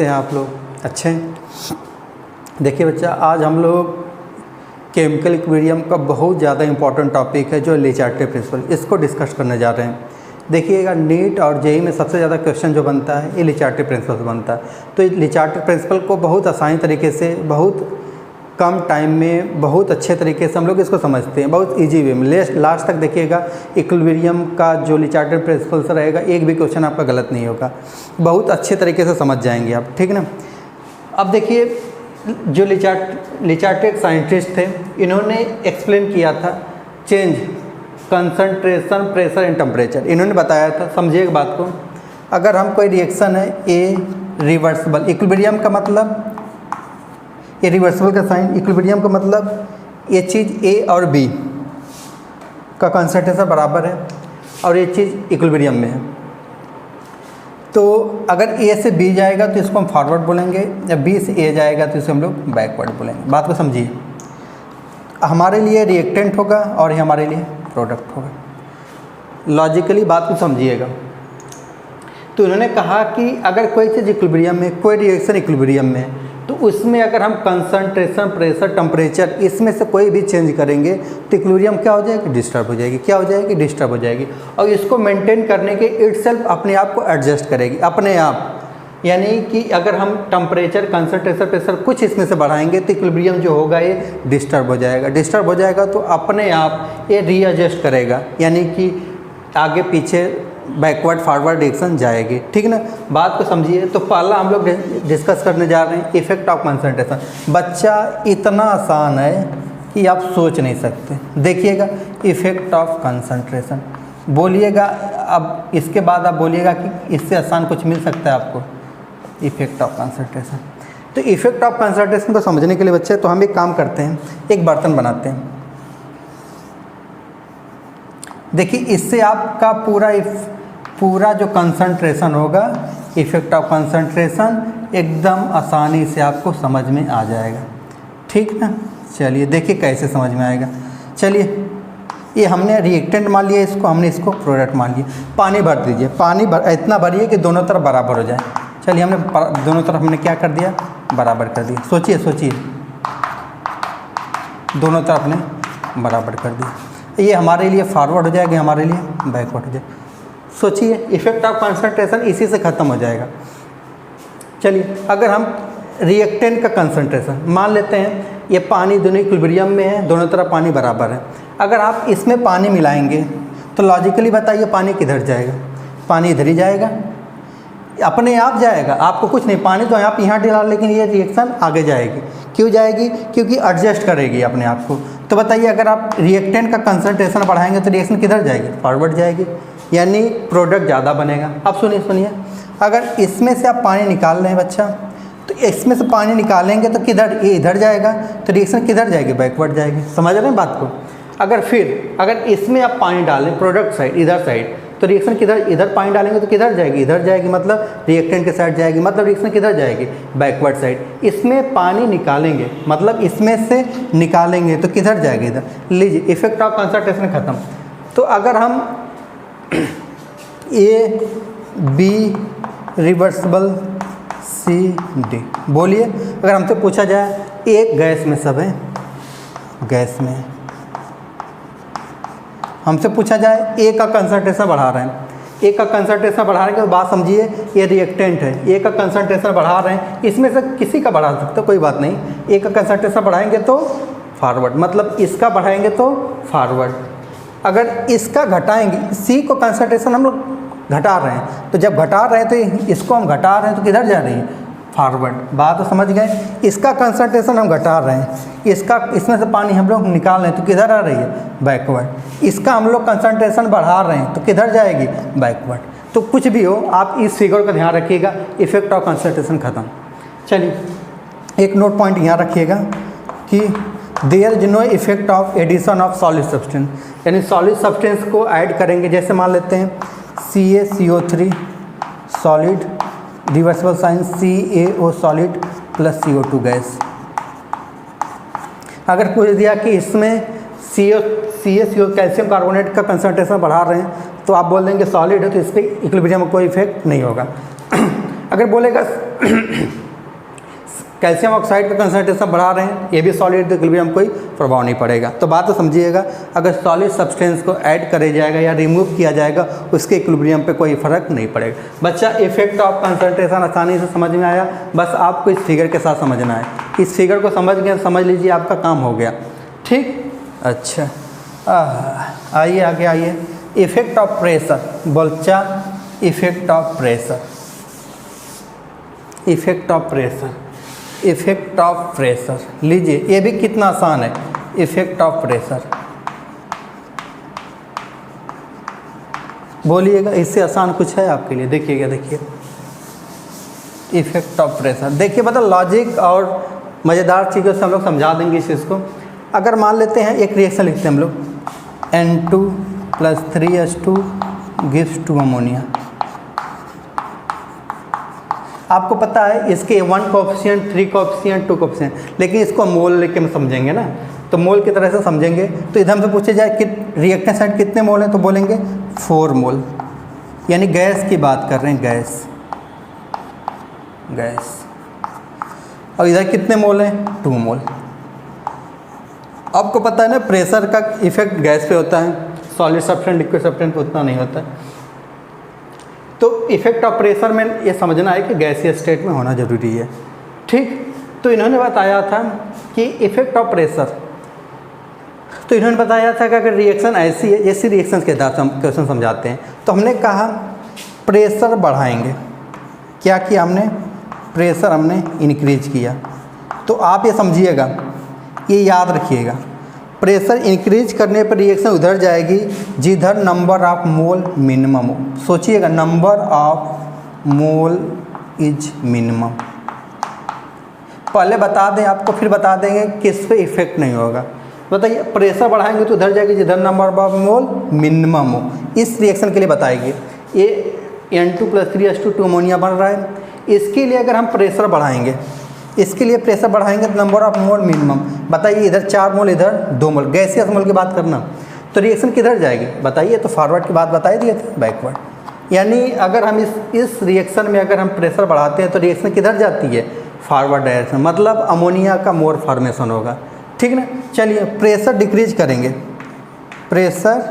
हैं आप लोग अच्छे हैं। देखिए बच्चा, आज हम लोग केमिकल इक्विलिब्रियम का बहुत ज़्यादा इंपॉर्टेंट टॉपिक है जो ले चार्टे प्रिंसिपल, इसको डिस्कस करने जा रहे हैं। देखिएगा, नीट और जेईई में सबसे ज़्यादा क्वेश्चन जो बनता है ये ले चार्टे प्रिंसिपल से बनता है। तो ले चार्टे प्रिंसिपल को बहुत आसानी तरीके से, बहुत कम टाइम में, बहुत अच्छे तरीके से हम लोग इसको समझते हैं, बहुत इजी वे में। लास्ट तक देखिएगा, इक्विलिब्रियम का जो ले चार्टे प्रिंसिपल से रहेगा, एक भी क्वेश्चन आपका गलत नहीं होगा, बहुत अच्छे तरीके से समझ जाएंगे आप, ठीक ना। अब देखिए, जो ले चार्टे एक साइंटिस्ट थे, इन्होंने एक्सप्लेन किया था change, concentration, pressure and temperature. इन्होंने बताया था, समझिए एक बात को, अगर हम कोई रिएक्शन है ए रिवर्सिबल, इक्विलिब्रियम का मतलब ये रिवर्सिबल का साइन, इक्विलिब्रियम का मतलब ये चीज़ ए और बी का कंसंट्रेशन बराबर है और ये चीज़ इक्विलिब्रियम में है। तो अगर ए से बी जाएगा तो इसको हम फॉरवर्ड बोलेंगे, या बी से ए जाएगा तो इसे हम लोग बैकवर्ड बोलेंगे। बात को समझिए, हमारे लिए रिएक्टेंट होगा और ये हमारे लिए प्रोडक्ट होगा। लॉजिकली बात को समझिएगा। तो उन्होंने कहा कि अगर कोई चीज़ इक्विलिब्रियम में, कोई रिएक्शन इक्विलिब्रियम में, तो उसमें अगर हम कंसंट्रेशन, प्रेशर, टेम्परेचर इसमें से कोई भी चेंज करेंगे तो इक्विलिब्रियम क्या हो जाएगी? डिस्टर्ब हो जाएगी। क्या हो जाएगी? डिस्टर्ब हो जाएगी। और इसको मेंटेन करने के इटसेल्फ अपने आप को एडजस्ट करेगी, अपने आप। यानी कि अगर हम टेम्परेचर, कंसंट्रेशन, प्रेशर कुछ इसमें से बढ़ाएंगे तो इक्विलिब्रियम जो होगा ये डिस्टर्ब हो जाएगा। डिस्टर्ब हो जाएगा तो अपने आप ये रीएडजस्ट करेगा, यानी कि आगे पीछे, बैकवर्ड फॉरवर्ड रिएक्शन जाएगी, ठीक ना। बात को समझिए। तो पहला हम लोग डिस्कस करने जा रहे हैं इफेक्ट ऑफ कंसंट्रेशन। बच्चा, इतना आसान है कि आप सोच नहीं सकते। देखिएगा, इफेक्ट ऑफ कंसंट्रेशन बोलिएगा। अब इसके बाद आप बोलिएगा कि इससे आसान कुछ मिल सकता है आपको। इफेक्ट ऑफ कंसंट्रेशन, तो इफेक्ट ऑफ कंसंट्रेशन को समझने के लिए बच्चे, तो हम एक काम करते हैं, एक बर्तन बनाते हैं। देखिए, इससे आपका पूरा जो कंसंट्रेशन होगा, इफेक्ट ऑफ कंसंट्रेशन, एकदम आसानी से आपको समझ में आ जाएगा, ठीक ना। चलिए देखिए कैसे समझ में आएगा। चलिए, ये हमने रिएक्टेंट मान लिया, इसको हमने इसको प्रोडक्ट मान लिया। पानी भर दीजिए, इतना भरिए कि दोनों तरफ बराबर हो जाए। चलिए, हमने दोनों तरफ हमने क्या कर दिया? बराबर कर दिया। सोचिए, दोनों तरफ हमने बराबर कर दिया। ये हमारे लिए फॉरवर्ड हो जाएगा, हमारे लिए बैकवर्ड हो जाएगा। सोचिए, इफेक्ट ऑफ कंसंट्रेशन इसी से ख़त्म हो जाएगा। चलिए, अगर हम रिएक्टेंट का कंसंट्रेशन मान लेते हैं, ये पानी दोनों इक्विलिब्रियम में है, दोनों तरफ पानी बराबर है। अगर आप इसमें पानी मिलाएंगे तो लॉजिकली बताइए पानी किधर जाएगा? पानी इधर ही जाएगा, अपने आप जाएगा, आपको कुछ नहीं। पानी तो आप यहाँ डाला, लेकिन ये रिएक्शन आगे जाएगी। क्यों जाएगी? क्योंकि एडजस्ट करेगी अपने आप को। तो बताइए, अगर आप रिएक्टेंट का कंसंट्रेशन बढ़ाएंगे तो रिएक्शन किधर जाएगी? फॉरवर्ड जाएगी, यानी प्रोडक्ट ज़्यादा बनेगा। अब सुनिए, अगर इसमें से आप पानी निकाल रहे हैं बच्चा, तो इसमें से पानी निकालेंगे तो किधर? ये इधर जाएगा, तो रिएक्शन किधर जाएगी? बैकवर्ड जाएगी। समझ रहे हैं बात को? अगर इसमें आप पानी डालें, प्रोडक्ट साइड, इधर साइड, तो रिएक्शन किधर? इधर पानी डालेंगे तो किधर जाएगी? इधर जाएगी, मतलब रिएक्टेंट के साइड जाएगी, मतलब रिएक्शन किधर जाएगी? Backward side. इसमें पानी निकालेंगे, मतलब इसमें से निकालेंगे तो किधर जाएगी? इधर। लीजिए, इफेक्ट ऑफ कंसंट्रेशन खत्म। तो अगर हम A B reversible C D बोलिए, अगर हमसे पूछा जाए, एक गैस में सब है, गैस में हमसे पूछा जाए ए का कंसंट्रेशन बढ़ा रहे हैं, ए का कंसंट्रेशन बढ़ा रहे हैं, तो बात समझिए, ये रिएक्टेंट है, ए का कंसंट्रेशन बढ़ा रहे हैं, इसमें से किसी का बढ़ा सकते, कोई बात नहीं। ए का कंसंट्रेशन बढ़ाएंगे तो फॉरवर्ड, मतलब इसका बढ़ाएंगे तो फॉरवर्ड। अगर इसका घटाएंगे, सी को कंसंट्रेशन हम लोग घटा रहे हैं, तो जब घटा रहे हैं तो इसको हम घटा रहे हैं, तो किधर जा रही है? फॉरवर्ड। बात तो समझ गए। इसका कंसंट्रेशन हम घटा रहे हैं, इसमें से पानी हम लोग निकाल रहे हैं, तो किधर आ रही है? बैकवर्ड। इसका हम लोग कंसंट्रेशन बढ़ा रहे हैं, तो किधर जाएगी? बैकवर्ड। तो कुछ भी हो, आप इस फिगर का ध्यान रखिएगा, इफेक्ट ऑफ कंसंट्रेशन खत्म। चलिए, एक नोट पॉइंट यहाँ रखिएगा कि there is no effect of addition of solid substance, यानी सॉलिड सब्सटेंस को ऐड करेंगे। जैसे मान लेते हैं CaCO3 solid, reversible sign CaO solid plus CO2 gas. अगर पूछ दिया कि इसमें CaCO कैल्शियम कार्बोनेट का कंसंट्रेशन बढ़ा रहे हैं, तो आप बोल देंगे सॉलिड है, तो इस पर इक्विलिब्रियम में कोई इफेक्ट नहीं होगा। अगर बोलेगा कैल्शियम ऑक्साइड का कंसंट्रेशन बढ़ा रहे हैं, ये भी सॉलिड इक्विलिब्रियम कोई प्रभाव नहीं पड़ेगा। तो बात तो समझिएगा, अगर सॉलिड सब्सटेंस को ऐड करे जाएगा या रिमूव किया जाएगा उसके इक्विलिब्रियम पे कोई फर्क नहीं पड़ेगा। बच्चा इफेक्ट ऑफ कंसंट्रेशन आसानी से समझ में आया, बस आपको इस फिगर के साथ समझना है। इस फिगर को समझ गए, समझ लीजिए आपका काम हो गया। ठीक, अच्छा आइए आगे आइए। इफेक्ट ऑफ प्रेशर, बच्चा effect of pressure, effect of pressure, effect of pressure लीजिए, ये भी कितना आसान है। इफेक्ट ऑफ प्रेशर बोलिएगा, इससे आसान कुछ है आपके लिए? देखिएगा, देखिए इफेक्ट ऑफ प्रेशर, देखिए मतलब लॉजिक और मज़ेदार चीज़ों से हम लोग समझा देंगे इस चीज़ को। अगर मान लेते हैं एक रिएक्शन लिखते हैं हम लोग, N2 + 3H2 gives 2 अमोनिया। आपको पता है इसके 1 कोएफिशिएंट, 3 कोएफिशिएंट, 2 कोएफिशिएंट, लेकिन इसको मोल लेके हम समझेंगे ना, तो मोल की तरह से समझेंगे। तो इधर हमसे पूछे जाए कि रिएक्टेंट साइड कितने मोल हैं, तो बोलेंगे 4 मोल, यानी गैस की बात कर रहे हैं, गैस, गैस। और इधर कितने मोल हैं, 2 मोल। आपको पता है ना प्रेशर का इफेक्ट गैस पे होता है, सॉलिड सब्सटेंस लिक्विड सब्सटेंस पे उतना नहीं होता। तो इफेक्ट ऑफ प्रेशर में ये समझना है कि गैसीय स्टेट में होना ज़रूरी है। ठीक, तो इन्होंने बताया था कि इफेक्ट ऑफ प्रेशर, तो इन्होंने बताया था कि अगर रिएक्शन ऐसी है, ऐसी रिएक्शन के आधार से हम क्वेश्चन समझाते हैं। तो हमने कहा प्रेशर बढ़ाएंगे, क्या किया हमने, प्रेशर हमने इंक्रीज किया। तो आप ये समझिएगा, ये याद रखिएगा, प्रेशर इंक्रीज करने पर रिएक्शन उधर जाएगी जिधर नंबर ऑफ मोल मिनिमम हो। सोचिएगा, number of mole is minimum. पहले बता दें आपको, फिर बता देंगे किस पे इफेक्ट नहीं होगा। बताइए, प्रेशर बढ़ाएंगे तो उधर जाएगी जिधर नंबर ऑफ मोल मिनिमम हो। इस रिएक्शन के लिए बताएगी, ये N2 + 3H2 2 अमोनिया बन रहा है। इसके लिए अगर हम प्रेशर बढ़ाएंगे, इसके लिए प्रेशर बढ़ाएंगे तो नंबर ऑफ मोल मिनिमम, बताइए इधर 4 मोल, इधर 2 मोल, गैसियस मोल की बात करना, तो रिएक्शन किधर जाएगी बताइए। तो फॉरवर्ड की बात बता दिए थे, बैकवर्ड। यानी अगर हम इस रिएक्शन में अगर हम प्रेशर बढ़ाते हैं तो रिएक्शन किधर जाती है, फॉरवर्ड डायरेक्शन, मतलब अमोनिया का मोर फॉर्मेशन होगा। ठीक ना, चलिए प्रेशर डिक्रीज करेंगे, प्रेशर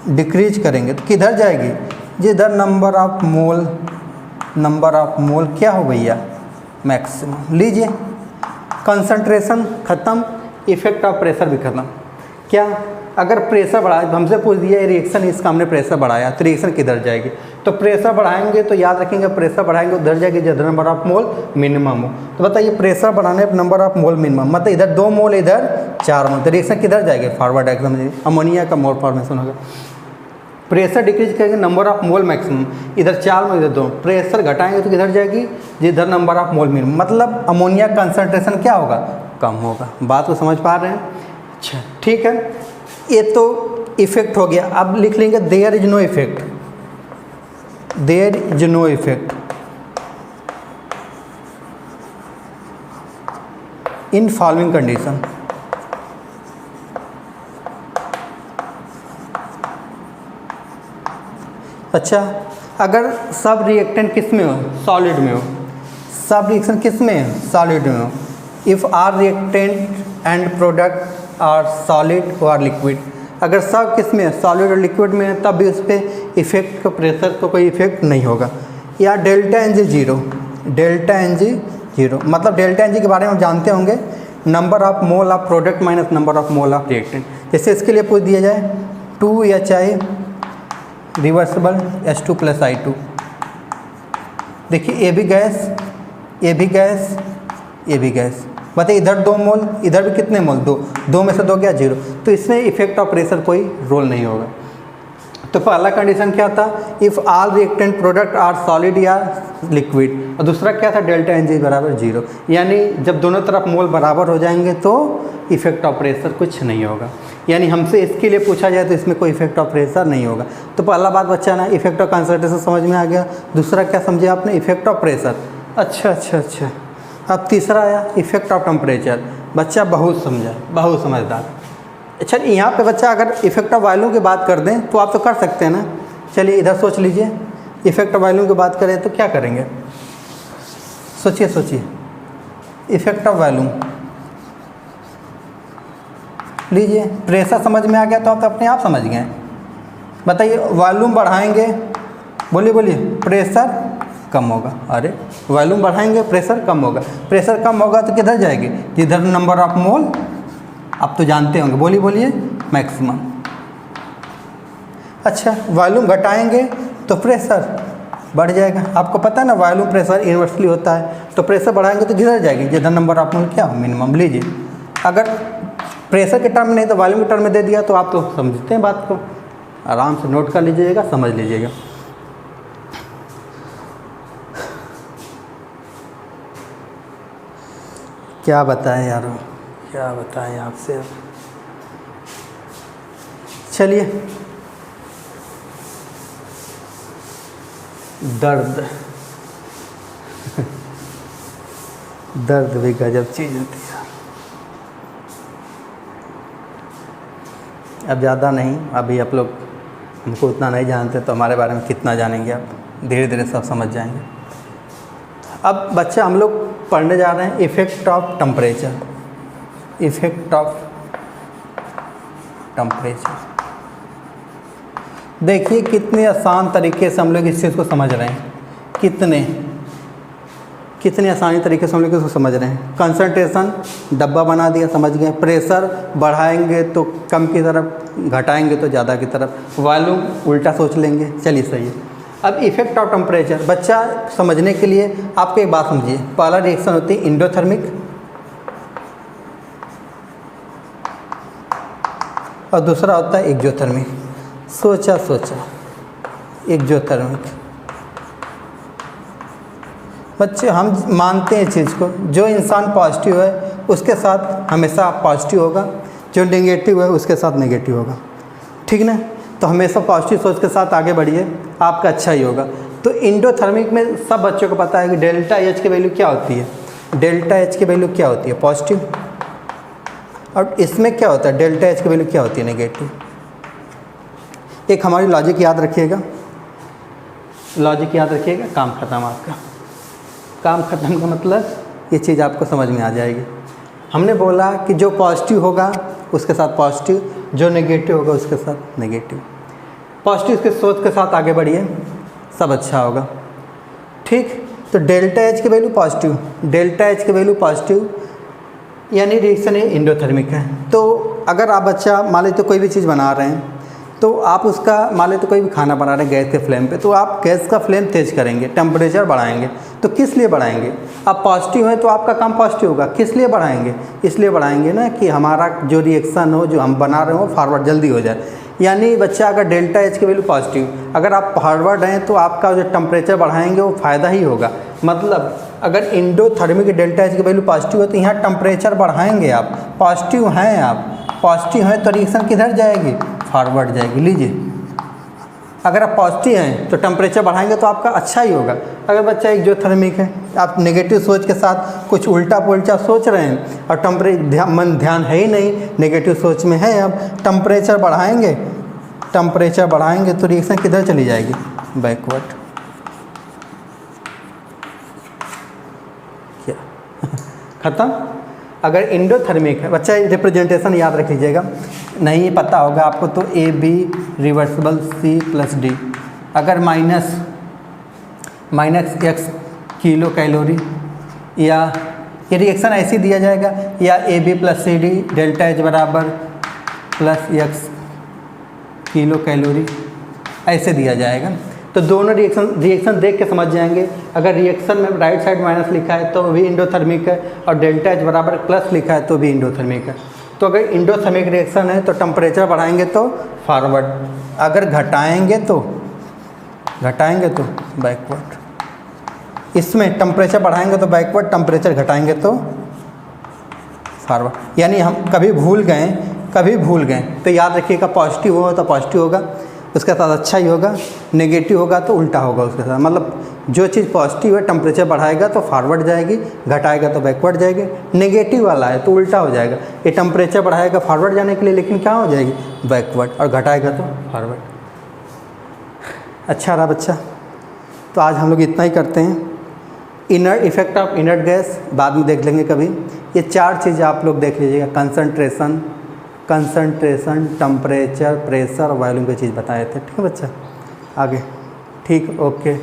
डिक्रीज करेंगे तो किधर जाएगी, जिधर number of mole, number of मोल क्या हो भैया, मैक्सिमम। लीजिए, कंसंट्रेशन खत्म, इफेक्ट ऑफ प्रेशर भी खत्म। क्या, अगर प्रेशर बढ़ाए, हमसे पूछ दिया ये रिएक्शन, इसका हमने प्रेशर बढ़ाया तो रिएक्शन किधर जाएगी, तो प्रेशर बढ़ाएंगे तो याद रखेंगे प्रेशर बढ़ाएंगे उधर जाएगी जिधर नंबर ऑफ मोल मिनिमम हो। तो बताइए प्रेशर बढ़ाने पर नंबर ऑफ मोल मिनिमम, मतलब इधर 2 मोल, इधर 4 मोल, तो रिएक्शन किधर जाएगी, फॉरवर्ड डायरेक्शन, अमोनिया का मोल फॉर्मेशन होगा। प्रेशर डिक्रीज करेंगे, नंबर ऑफ मोल मैक्सिमम, इधर 4 मोल, इधर 2, प्रेशर घटाएंगे तो किधर जाएगी, जिधर नंबर ऑफ मोल मिनिमम, मतलब अमोनिया कंसंट्रेशन क्या होगा, कम होगा। बात को समझ पा रहे हैं? अच्छा ठीक है, ये तो इफेक्ट हो गया। अब लिख लेंगे there is no effect, there is no effect in following condition. अच्छा, अगर सब रिएक्टेंट किस में हो, सॉलिड में हो, सब रिएक्शन किस में है, सॉलिड में हो। If our reactant and product are solid और लिक्विड, अगर सब किस में है, सॉलिड और लिक्विड में है, तब भी उस पर इफेक्ट का प्रेशर को कोई इफेक्ट नहीं होगा। या delta N G zero, delta N G zero, मतलब डेल्टा एन जी के बारे में आप जानते होंगे, number of mole of product minus number of mole of reactant. जैसे इसके लिए पूछ दिया जाए 2HI रिवर्सिबल H2 + I2, देखिए ये भी गैस, ये भी गैस, ये भी गैस, बताइए इधर 2 मोल, इधर भी कितने मोल, 2, 2 में से 2 गया 0, तो इसमें इफेक्ट ऑफ प्रेशर कोई रोल नहीं होगा। तो पहला कंडीशन क्या था, if all reactant product are solid या लिक्विड, और दूसरा क्या था, डेल्टा एन जी बराबर 0, यानी जब दोनों तरफ मोल बराबर हो जाएंगे तो इफेक्ट ऑफ प्रेशर कुछ नहीं होगा। यानी हमसे इसके लिए पूछा जाए तो इसमें कोई इफेक्ट ऑफ प्रेशर नहीं होगा। तो पहला बात बच्चा ना, इफेक्ट ऑफ कंसंट्रेशन समझ में आ गया। दूसरा क्या समझे आपने, इफेक्ट ऑफ प्रेशर। अच्छा अच्छा अच्छा, अब तीसरा आया इफेक्ट ऑफ टेम्परेचर। बच्चा बहुत समझा, बहुत समझदार। अच्छा, यहाँ पे बच्चा अगर इफेक्ट ऑफ वॉल्यूम की बात कर दें तो आप तो कर सकते हैं ना। चलिए इधर सोच लीजिए, इफेक्ट ऑफ वॉल्यूम की बात करें तो क्या करेंगे, सोचिए सोचिए। इफेक्ट ऑफ वॉल्यूम लीजिए, प्रेशर समझ में आ गया तो आप तो अपने आप समझ गए। बताइए, वॉल्यूम बढ़ाएंगे, बोलिए बोलिए, प्रेशर कम होगा। अरे वॉल्यूम बढ़ाएंगे प्रेशर कम होगा, प्रेशर कम होगा तो किधर जाएगी, जिधर नंबर ऑफ मोल आप तो जानते होंगे, बोलिए बोलिए, मैक्सिमम। अच्छा, वॉल्यूम घटाएंगे तो प्रेशर बढ़ जाएगा। आपको पता है ना, वॉल्यूम प्रेशर इन्वर्सली होता है, तो प्रेशर बढ़ाएंगे तो किधर जाएगी, जिधर नंबर ऑफ मोल क्या हो, मिनिमम। लीजिए, अगर प्रेशर के टर्म में नहीं तो वॉल्यूम के टर्म में दे दिया तो आप तो समझते हैं बात को, आराम से नोट कर लीजिएगा, समझ लीजिएगा। क्या बताएं यार, क्या बताएं आपसे। चलिए, दर्द दर्द भी गजब चीज़ होती है। अब ज़्यादा नहीं, अभी आप लोग हमको उतना नहीं जानते तो हमारे बारे में कितना जानेंगे आप, धीरे धीरे सब समझ जाएंगे। अब बच्चा हम लोग पढ़ने जा रहे हैं effect of temperature. Effect of temperature, देखिए कितने आसान तरीके से हम लोग इस चीज़ को समझ रहे हैं, कितने आसानी तरीके से हम लोग इसको समझ रहे हैं। कंसंट्रेशन डब्बा बना दिया, समझ गए। प्रेशर बढ़ाएंगे तो कम की तरफ, घटाएंगे तो ज़्यादा की तरफ। वॉल्यूम उल्टा सोच लेंगे। चलिए सही है। अब इफेक्ट ऑफ टेम्परेचर बच्चा समझने के लिए आपको एक बात समझिए, पहला रिएक्शन होती है इंडोथर्मिक और दूसरा होता है एक्जोथर्मिक। सोचा एक्जोथर्मिक। बच्चे हम मानते हैं चीज़ को, जो इंसान पॉजिटिव है उसके साथ हमेशा पॉजिटिव होगा, जो नेगेटिव है उसके साथ नेगेटिव होगा, ठीक ना। तो हमेशा पॉजिटिव सोच के साथ आगे बढ़िए, आपका अच्छा ही होगा। तो इंडोथर्मिक में सब बच्चों को पता है कि डेल्टा एच की वैल्यू क्या होती है, डेल्टा एच की वैल्यू क्या होती है, पॉजिटिव। और इसमें क्या होता है, डेल्टा एच की वैल्यू क्या होती है, नेगेटिव। एक हमारी लॉजिक याद रखिएगा, लॉजिक याद रखिएगा, काम खत्म आपका। काम खत्म का मतलब ये चीज़ आपको समझ में आ जाएगी। हमने बोला कि जो पॉजिटिव होगा उसके साथ पॉजिटिव, जो नेगेटिव होगा उसके साथ नेगेटिव। पॉजिटिव के सोच के साथ आगे बढ़िए, सब अच्छा होगा, ठीक। तो डेल्टा एच की वैल्यू पॉजिटिव, डेल्टा एच की वैल्यू पॉजिटिव, यानी रिएक्शन इंडोथर्मिक है। तो अगर आप बच्चा मान लीजिए तो कोई भी चीज़ बना रहे हैं, तो आप उसका मान लीजिए तो कोई भी खाना बना रहे हैं गैस के फ्लेम पे, तो आप गैस का फ्लेम तेज़ करेंगे, टेम्परेचर बढ़ाएंगे। तो किस लिए बढ़ाएंगे, आप पॉजिटिव हैं तो आपका काम पॉजिटिव होगा। किस लिए बढ़ाएंगे, इसलिए बढ़ाएंगे ना कि हमारा जो रिएक्शन हो, जो हम बना रहे हो, फॉरवर्ड जल्दी हो जाए। यानी बच्चा अगर डेल्टा एच की वैल्यू पॉजिटिव, अगर आप फॉरवर्ड हैं तो आपका जो टेम्परेचर बढ़ाएंगे वो फ़ायदा ही होगा। मतलब अगर इंडोथर्मिक डेल्टा एच की वैल्यू पॉजिटिव है तो यहाँ टेम्परेचर बढ़ाएंगे आप, पॉजिटिव हैं आप, पॉजिटिव हैं तो रिएक्शन किधर जाएगी, फॉरवर्ड जाएगी। लीजिए, अगर आप पॉजिटिव हैं तो टेम्परेचर बढ़ाएंगे तो आपका अच्छा ही होगा। अगर बच्चा एक्जोथर्मिक है, आप नेगेटिव सोच के साथ कुछ उल्टा पुल्टा सोच रहे हैं और मन ध्यान है ही नहीं, नेगेटिव सोच में है, अब टेम्परेचर बढ़ाएंगे तो रिएक्शन किधर चली जाएगी, बैकवर्ड। क्या खत्म। अगर इंडोथर्मिक है, बच्चा रिप्रेजेंटेशन याद रख लीजिएगा, नहीं पता होगा आपको तो A B reversible C plus D. अगर माइनस एक्स किलो कैलोरी, या ये रिएक्शन ऐसे दिया जाएगा, या A B plus C D delta H बराबर प्लस एक्स किलो कैलोरी, ऐसे दिया जाएगा। तो दोनों रिएक्शन देख के समझ जाएंगे। अगर रिएक्शन में राइट साइड माइनस लिखा है तो भी इंडोथर्मिक है, और डेल्टा एच बराबर प्लस लिखा है तो भी इंडोथर्मिक है। तो अगर इंडोथर्मिक रिएक्शन है तो टेम्परेचर बढ़ाएंगे तो फॉरवर्ड, अगर घटाएंगे तो बैकवर्ड। इसमें टेम्परेचर बढ़ाएंगे तो बैकवर्ड, टेम्परेचर घटाएंगे तो फॉरवर्ड। यानी हम कभी भूल गए तो याद रखिएगा, पॉजिटिव हो तो पॉजिटिव होगा, उसके साथ अच्छा ही होगा, नेगेटिव होगा तो उल्टा होगा उसके साथ। मतलब जो चीज़ पॉजिटिव है टेम्परेचर बढ़ाएगा तो फॉरवर्ड जाएगी, घटाएगा तो बैकवर्ड जाएगी। नेगेटिव वाला है तो उल्टा हो जाएगा, ये टेम्परेचर बढ़ाएगा फॉरवर्ड जाने के लिए, लेकिन क्या हो जाएगी, बैकवर्ड, और घटाएगा तो फॉरवर्ड। अच्छा रहा बच्चा, तो आज हम लोग इतना ही करते हैं। Inert effect of inert gas बाद में देख लेंगे कभी। ये 4 चीज़ आप लोग देख लीजिएगा, कंसंट्रेशन, टेम्परेचर, प्रेशर और वॉल्यूम की चीज़ बताए थे। ठीक है बच्चा, आगे ठीक, ओके।